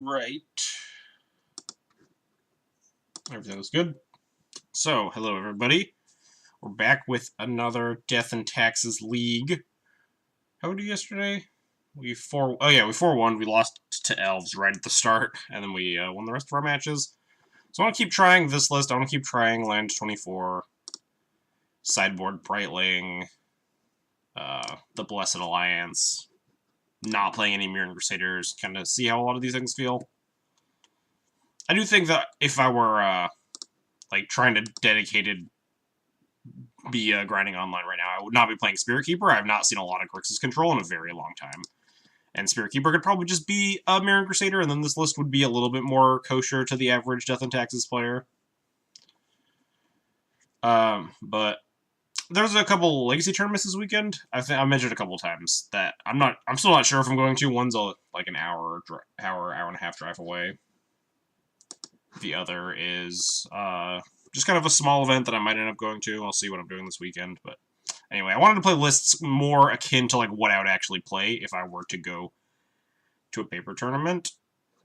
Right. Everything looks good. So, hello everybody. We're back with another Death and Taxes League. How did we do yesterday? We 4-1. We lost to Elves right at the start, and then we won the rest of our matches. So I want to keep trying this list. I want to keep trying Land 24, Sideboard Brightling, the Blessed Alliance, not playing any Mirren Crusaders, kind of see how a lot of these things feel. I do think that if I were like trying to dedicated be grinding online right now, I would not be playing Spirit Keeper. I have not seen a lot of Grixis control in a very long time. And Spirit Keeper could probably just be a Mirren Crusader, and then this list would be a little bit more kosher to the average Death and Taxes player. But there's a couple Legacy tournaments this weekend. I mentioned a couple times that I'm still not sure if I'm going to. One's like an hour and a half drive away. The other is just kind of a small event that I might end up going to. I'll see what I'm doing this weekend. But anyway, I wanted to play lists more akin to like what I would actually play if I were to go to a paper tournament.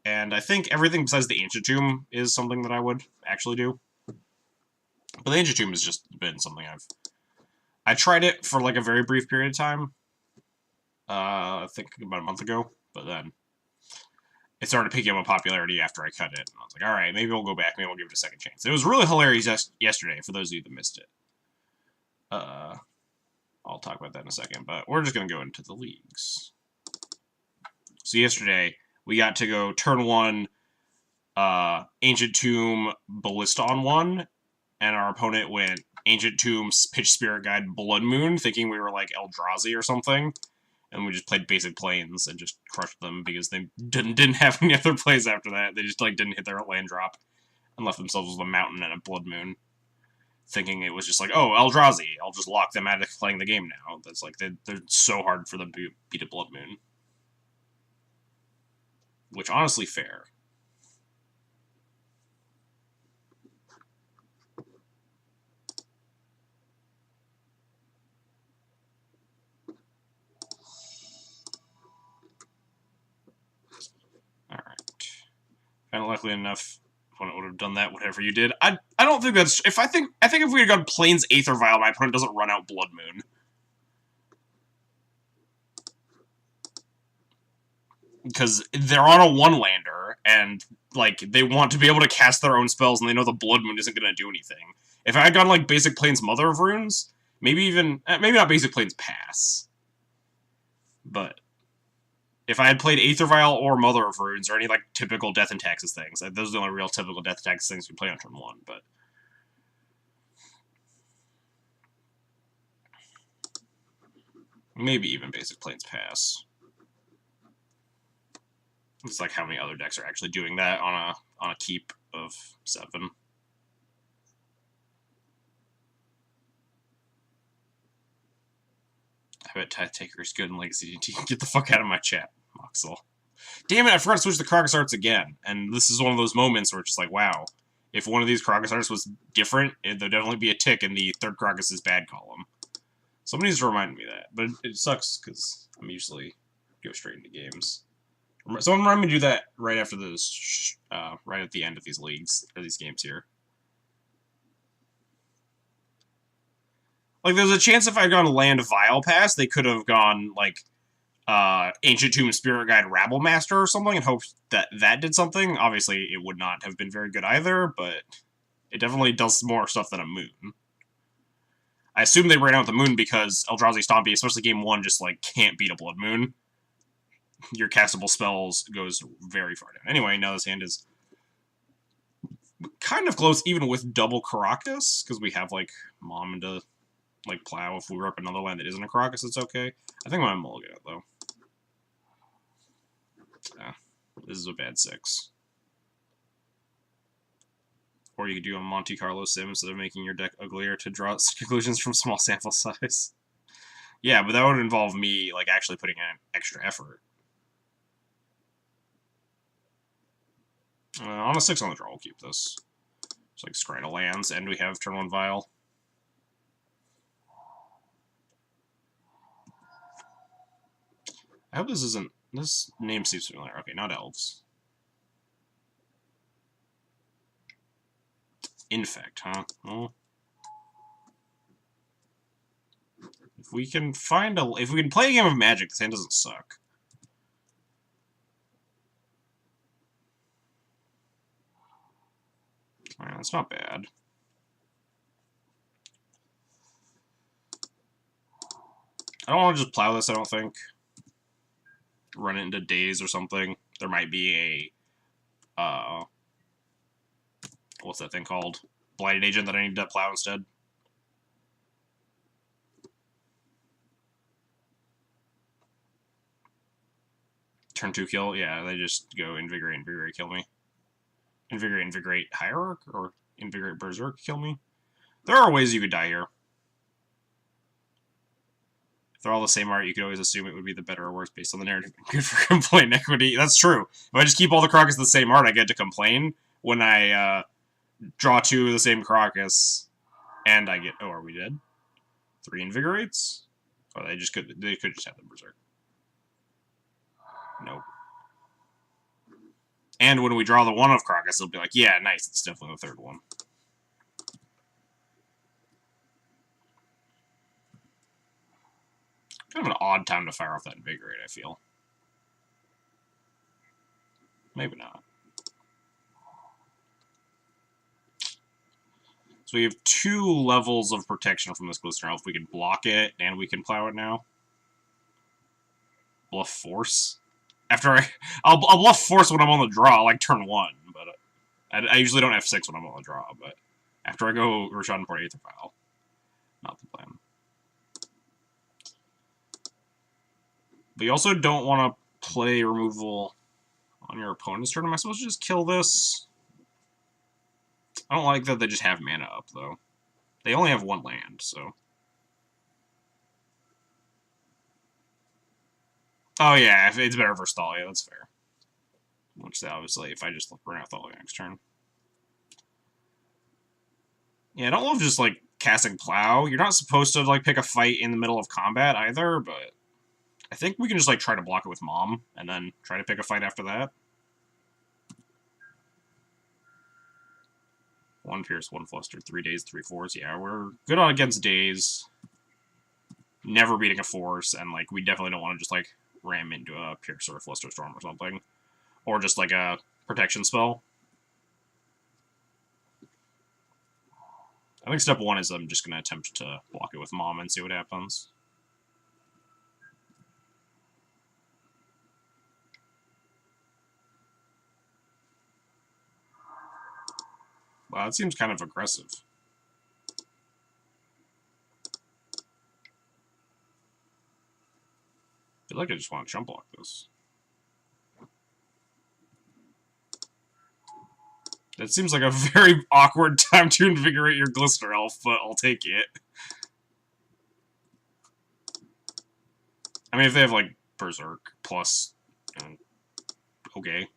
And I think everything besides the Ancient Tomb is something that I would actually do. But the Ancient Tomb has just been something I tried it for like a very brief period of time. I think about a month ago, but then it started picking up a popularity after I cut it. And I was like, all right, maybe we'll go back. Maybe we'll give it a second chance. It was really hilarious yesterday, for those of you that missed it. I'll talk about that in a second, but we're just going to go into the leagues. So yesterday, we got to go turn 1, Ancient Tomb, Ballista on 1, and our opponent went Ancient Tomb, Pitch Spirit Guide, Blood Moon, thinking we were like Eldrazi or something. And we just played basic planes and just crushed them because they didn't have any other plays after that. They just like didn't hit their land drop and left themselves with a mountain and a Blood Moon, thinking it was just like, oh, Eldrazi, I'll just lock them out of playing the game now. That's like they're so hard for them to beat a Blood Moon, which honestly fair. All right, kind of likely enough. Opponent would have done that, whatever you did. I don't think that's. I think if we had gone Plains Aether Vial, my opponent doesn't run out Blood Moon. Because they're on a one-lander, and like they want to be able to cast their own spells, and they know the Blood Moon isn't going to do anything. If I had gone like Basic Plains Mother of Runes, maybe not Basic Plains Pass, but if I had played Aether Vial or Mother of Runes or any like typical Death and Taxes things, like, those are the only real typical Death and Taxes things we play on turn 1. But maybe even Basic Plains Pass. It's like how many other decks are actually doing that on a keep of 7. I bet Tithe Taker is good in Legacy D&T. Get the fuck out of my chat, Moxel. Damn it, I forgot to switch the Crocus Arts again. And this is one of those moments where it's just like, wow, if one of these Crocus Arts was different, there'd definitely be a tick in the third Crocus is bad column. Somebody needs to remind me that. But it sucks, because I'm usually go straight into games. Someone remind me to do that right after this, right at the end of these leagues, or these games here. Like, there's a chance if I'd gone Land Vial Pass, they could have gone, like, Ancient Tomb Spirit Guide Rabble Master or something and hoped that that did something. Obviously, it would not have been very good either, but it definitely does more stuff than a Moon. I assume they ran out the Moon because Eldrazi Stompy, especially game 1, just, like, can't beat a Blood Moon. Your castable spells goes very far down. Anyway, now this hand is kind of close, even with double Caracas, because we have, like, Mom to, like, plow. If we rip another land that isn't a Caracas, it's okay. I think I'm mulligan it, though. This is a bad 6. Or you could do a Monte Carlo sim instead of making your deck uglier to draw conclusions from small sample size. Yeah, but that would involve me, like, actually putting in extra effort. On a 6 on the draw, we'll keep this. It's like Scrying lands, and we have turn 1 Vial. I hope this isn't... This name seems familiar. Okay, not Elves. Infect, huh? Well, if we can find a... If we can play a game of Magic, this hand doesn't suck. Alright, that's not bad. I don't want to just plow this, I don't think. Run it into days or something. There might be a... what's that thing called? Blighted Agent that I need to plow instead. Turn 2 kill? Yeah, they just go Invigorate, Invigorate, kill me. Invigorate, Invigorate, Hierarch? Or Invigorate, Berserk, kill me? There are ways you could die here. If they're all the same art, you could always assume it would be the better or worse based on the narrative. Good for complaint equity. That's true. If I just keep all the Crocus the same art, I get to complain when I draw 2 of the same Crocus, and I get... Oh, are we dead? 3 Invigorates? Oh, they could just have the Berserk. Nope. And when we draw the 1 of Crocus, it'll be like, yeah, nice, it's definitely the 3rd one. Kind of an odd time to fire off that Invigorate, I feel. Maybe not. So we have 2 levels of protection from this Glistener Elf. We can block it, and we can plow it now. Bluff Force? I'll bluff Force when I'm on the draw, like turn 1, but I usually don't F6 when I'm on the draw, but after I go Rashad and Port Aetherfile, not the plan. But you also don't want to play removal on your opponent's turn. Am I supposed to just kill this? I don't like that they just have mana up, though. They only have 1 land, so... Oh yeah, if it's better for Thalia, that's fair. Which, obviously, if I just bring out Thalia next turn. Yeah, I don't love just, like, casting Plow. You're not supposed to, like, pick a fight in the middle of combat, either, but... I think we can just, like, try to block it with Mom, and then try to pick a fight after that. 1 Pierce, 1 Fluster, 3 Days, 3 Force. Yeah, we're good on against Days. Never beating a Force, and, like, we definitely don't want to just, like, ram into a Pierce or a Fluster Storm or something. Or just, like, a protection spell. I think step 1 is I'm just going to attempt to block it with Mom and see what happens. Wow, that seems kind of aggressive. I feel like I just want to jump block this. That seems like a very awkward time to invigorate your Glistener Elf, but I'll take it. I mean, if they have, like, Berserk plus... okay.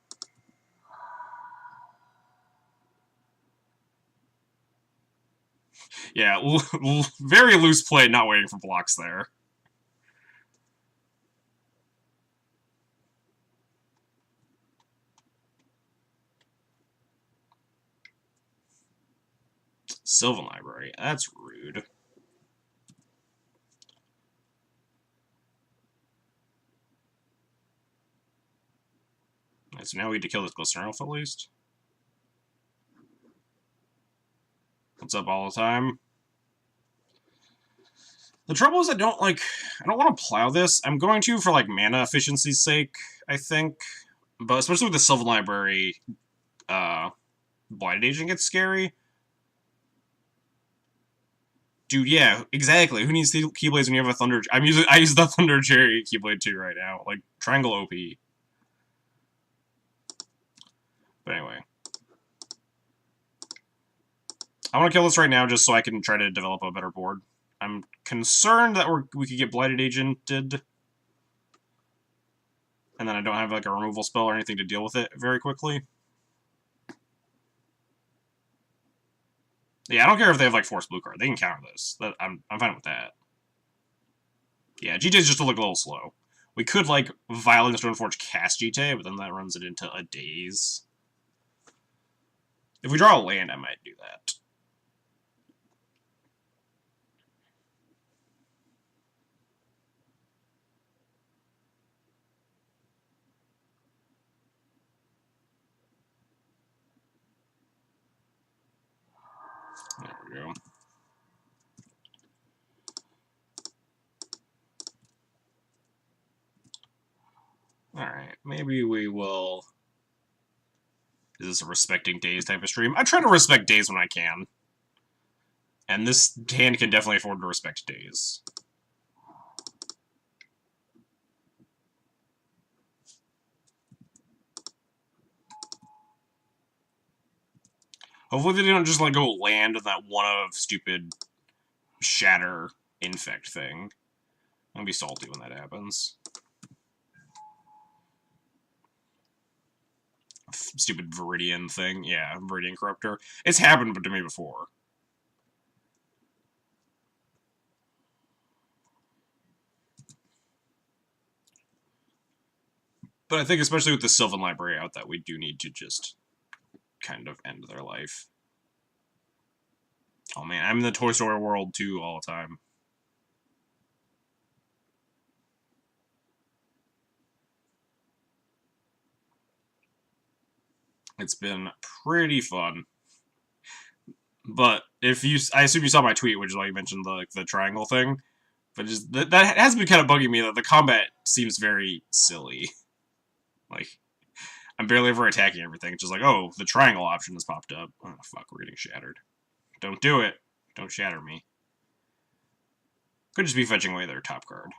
Yeah, very loose play, not waiting for blocks there. Sylvan Library, that's rude. Right, so now we need to kill this Glistener Elf at least. What's up all the time? The trouble is I don't want to plow this. I'm going to for, like, mana efficiency's sake, I think. But especially with the Sylvan Library, Blighted Agent gets scary. Dude, yeah, exactly. Who needs Keyblades when you have a Thunder... I use the Thunder Cherry Keyblade too right now. Like, Triangle OP. But anyway. I want to kill this right now just so I can try to develop a better board. I'm concerned that we could get Blighted Agented. And then I don't have, like, a removal spell or anything to deal with it very quickly. Yeah, I don't care if they have, like, Force Blue card. They can counter this. I'm fine with that. Yeah, GT's just to look a little slow. We could, like, Violent Stoneforge cast GT, but then that runs it into a Daze. If we draw a land, I might do that. There we go. Alright, maybe we will... Is this a respecting days type of stream? I try to respect days when I can. And this hand can definitely afford to respect days. Hopefully they don't just, like, go land on that one-of stupid shatter infect thing. I'm gonna be salty when that happens. Stupid Viridian thing. Yeah, Viridian Corruptor. It's happened to me before. But I think especially with the Sylvan Library out that we do need to just kind of end their life. Oh man, I'm in the Toy Story world too all the time. It's been pretty fun. But if you, I assume you saw my tweet, which is why you mentioned the triangle thing. But just that has been kind of bugging me that the combat seems very silly. Like, I'm barely ever attacking everything. It's just like, oh, the triangle option has popped up. Oh, fuck, we're getting shattered. Don't do it. Don't shatter me. Could just be fetching away their top card.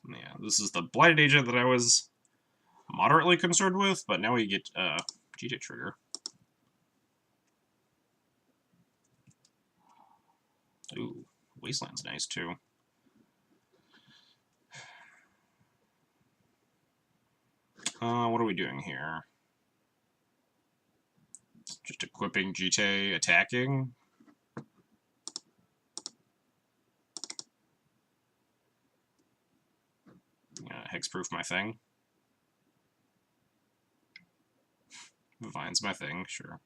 Yeah, this is the Blighted Agent that I was moderately concerned with, but now we get GJ Trigger. Ooh, Wasteland's nice too. What are we doing here? Just equipping GT attacking. Hexproof my thing. Vine's my thing, sure.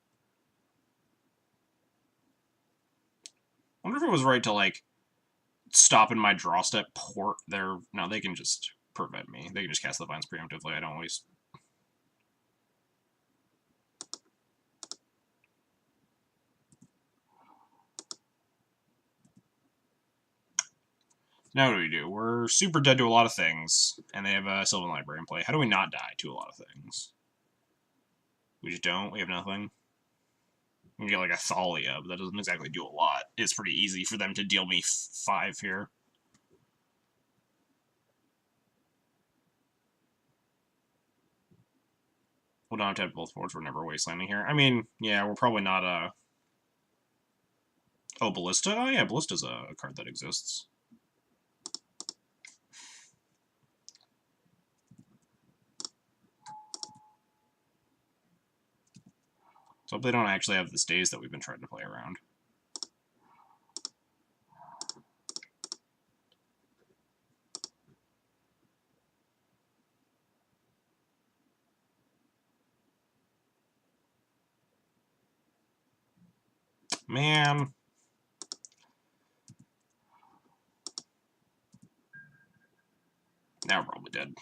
Wonder if it was right to, like, stop in my draw step, port their... No, they can just prevent me. They can just cast the Vines preemptively. I don't waste... Now what do we do? We're super dead to a lot of things, and they have a Sylvan Library in play. How do we not die to a lot of things? We just don't? We have nothing? We can get like a Thalia, but that doesn't exactly do a lot. It's pretty easy for them to deal me 5 here. We'll not have both boards. We're never wastelanding here. I mean, yeah, we're probably not a... Oh, Ballista? Oh, yeah, Ballista's a card that exists. So hope they don't actually have the stays that we've been trying to play around. Man. Now we're probably dead.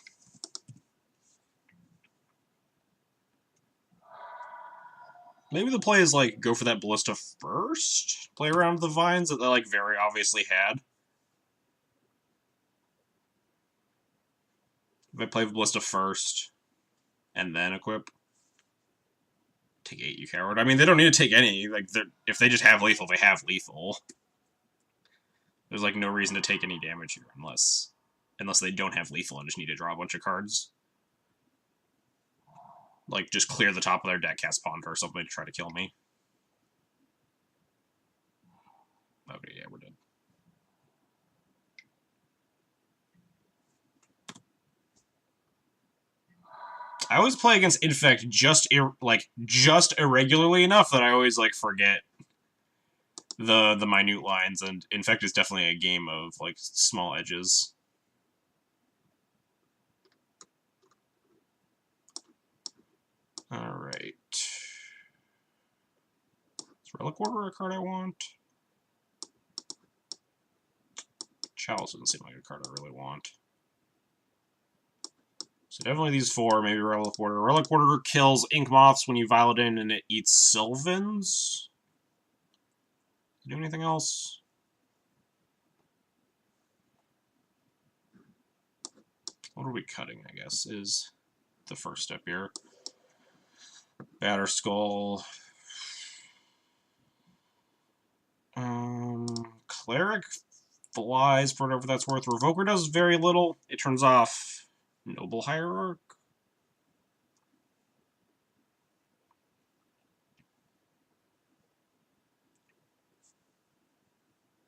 Maybe the play is, like, go for that Ballista first? Play around with the Vines that they, like, very obviously had. If I play Ballista first, and then equip. Take 8, you coward. I mean, they don't need to take any. Like, if they just have lethal, they have lethal. There's, like, no reason to take any damage here, unless they don't have lethal and just need to draw a bunch of cards. Like, just clear the top of their deck, cast Ponder or something to try to kill me. Okay, yeah, we're dead. I always play against Infect just irregularly enough that I always, like, forget the minute lines, and Infect is definitely a game of, like, small edges. Alright. Is Relic Order a card I want? Chalice doesn't seem like a card I really want. So definitely these four, maybe Relic Order. Relic Order kills Ink Moths when you Violet in and it eats Sylvans. Do anything else? What are we cutting, I guess, is the first step here. Batter Skull. Cleric flies for whatever that's worth. Revoker does very little. It turns off Noble Hierarch.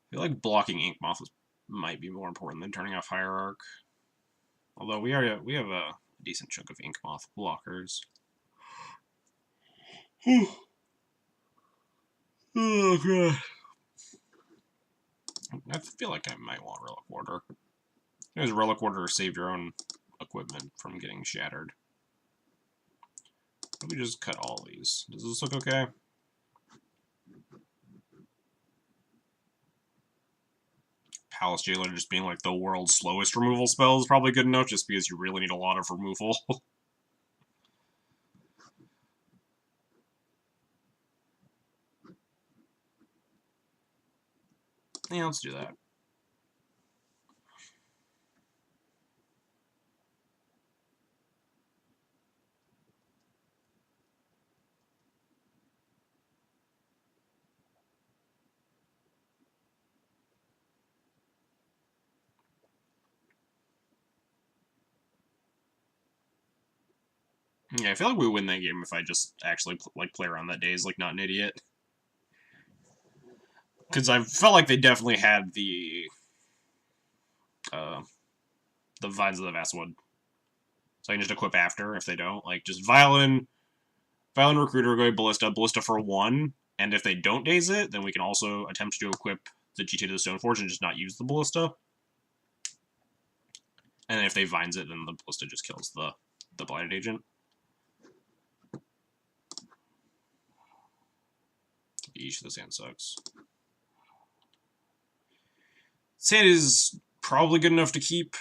I feel like blocking Ink Moth might be more important than turning off Hierarch. Although we have a decent chunk of Ink Moth blockers. Oh god. I feel like I might want Relic Order. There's Relic Order to save your own equipment from getting shattered. Let me just cut all these. Does this look okay? Palace Jailer just being like the world's slowest removal spell is probably good enough, just because you really need a lot of removal. Yeah, let's do that. Yeah, I feel like we win that game if I just actually play around that day as like not an idiot. Because I felt like they definitely had the Vines of the Vastwood. So I can just equip after if they don't. Like, just Violin Recruiter, go Ballista, Ballista for 1, and if they don't daze it, then we can also attempt to equip the GT to the Stoneforge and just not use the Ballista. And if they Vines it, then the Ballista just kills the Blighted Agent. Eesh, the sand sucks. Sand is probably good enough to keep.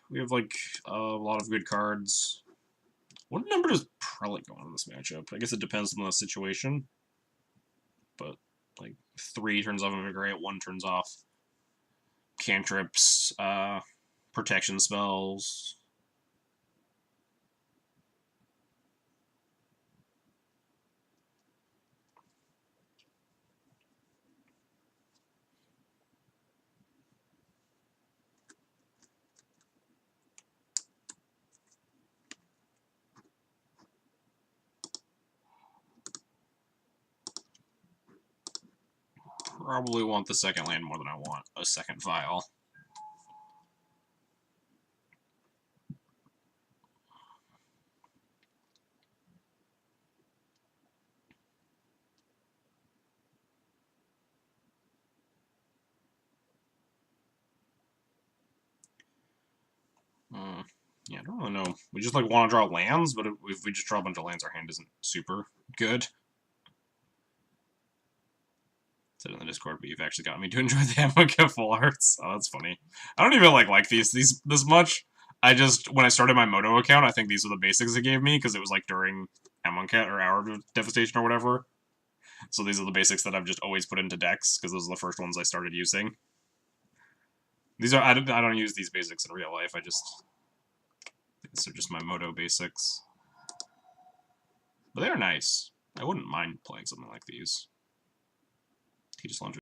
We have, like, a lot of good cards. What number does Prelate go on in this matchup? I guess it depends on the situation. But, like, 3 turns off Invigorate, 1 turns off cantrips, protection spells. Probably want the second land more than I want a second vial. Yeah, I don't really know. We just like want to draw lands, but if we just draw a bunch of lands, our hand isn't super good. Said in the Discord, but you've actually got me to enjoy the Amonkhet Full Arts. Oh, that's funny. I don't even like these this much. I just, when I started my Moto account, I think these were the basics it gave me, because it was like during Amonkhet or Hour of Devastation or whatever. So these are the basics that I've just always put into decks, because those are the first ones I started using. These are, I don't use these basics in real life, these are just my Moto basics. But they're nice. I wouldn't mind playing something like these. He just launched